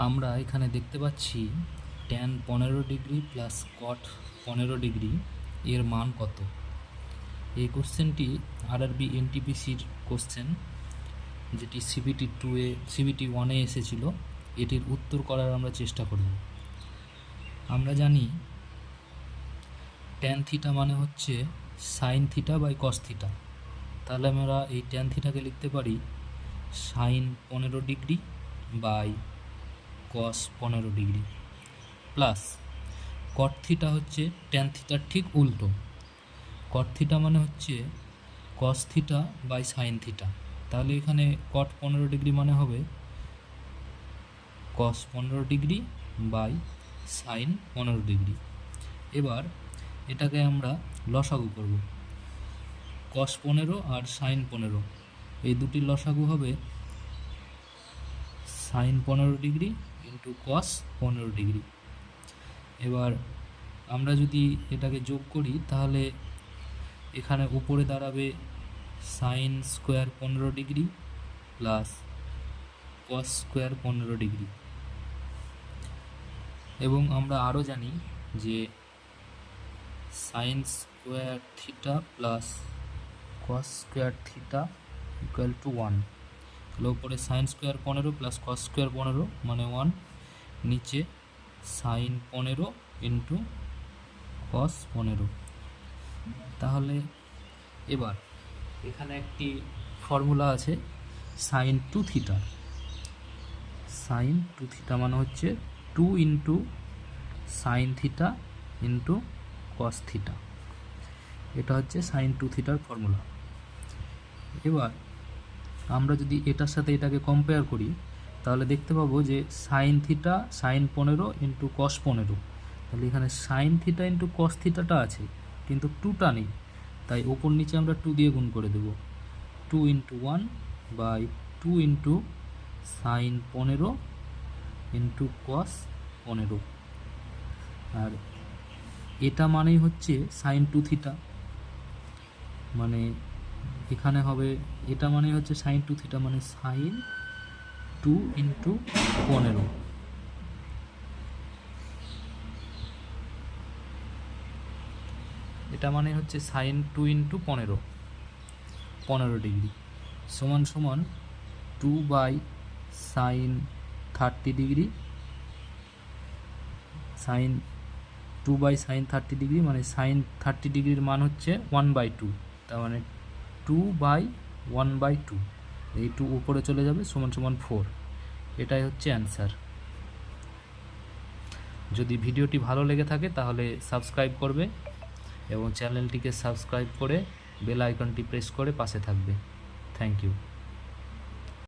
আমরা এখানে দেখতে পাচ্ছি ট্যান 15 ডিগ্রি প্লাস কট 15 ডিগ্রি এর মান কত। এই কোশ্চেনটি আরআরবি এনটিপিসির কোশ্চেন, যেটি সিবিটি 1-এ এসেছিল। এটির উত্তর করার আমরা চেষ্টা করব। আমরা জানি ট্যান থিটা মানে হচ্ছে sine theta by cos theta. তাহলে আমরা এই ট্যান থিটাকে লিখতে পারি sine 15 degree by cos 15 degree plus cot theta হচ্ছে ট্যান থিটার ঠিক উল্টো। কট থিটা মানে হচ্ছে cos theta by sine theta. তাহলে এখানে কট 15 ডিগ্রি মানে হবে cos 15 degree by sine 15 degree. এবার এটাকে আমরা লসাগু করব। কস 15 আর সাইন 15, এই দুটির লসাগু হবে sine 15 degree into cos 15 degree. এবার আমরা যদি এটাকে যোগ করি তাহলে এখানে উপরে দাঁড়াবে sine square 15 degree plus cos square 15 degree. এবং আমরা আরও জানি যে sine square theta plus cos square theta equal to 1। তাহলে উপরে sine square 15 plus cos square 15 মানে 1, নিচে সাইন 15 ইন্টু কস 15। তাহলে এবার এখানে একটি ফর্মুলা আছে সাইন 2 থিটা। সাইন 2 থিটা মানে হচ্ছে 2 into sine theta into cos theta. এটা হচ্ছে সাইন 2 থিটার ফর্মুলা। এবার আমরা যদি এটার সাথে এটাকে কম্পেয়ার করি তাহলে দেখতে পাবো যে sine theta sine 15 into cos 15। তাহলে এখানে সাইন থিটা ইন্টু কস থিটাটা আছে কিন্তু 2টা নেই, তাই ওপর নিচে আমরা 2 দিয়ে গুণ করে দেব। 2 into 1 by 2 into sine 15 into cos 15। আর এটা মানেই হচ্ছে সাইন 2 থিটা, মানে এখানে হবে এটা মানে হচ্ছে সাইন 2 থিটা মানে সাইন 2 ইন্টু 15। এটা মানে হচ্ছে সাইন 2 ইন্টু 15 ডিগ্রি সমান সমান 2 by sine 30 degree. Sine 2 by sine 30 degree মানে সাইন 30 ডিগ্রির মান হচ্ছে 1/2, তার মানে 2 বাই 1/2। এই 2 উপরে চলে যাবে সমান সমান 4। এটাই হচ্ছে অ্যান্সার। যদি ভিডিওটি ভালো লেগে থাকে তাহলে সাবস্ক্রাইব করবে এবং চ্যানেলটিকে সাবস্ক্রাইব করে বেল আইকনটি প্রেস করে পাশে থাকবে। Thank you.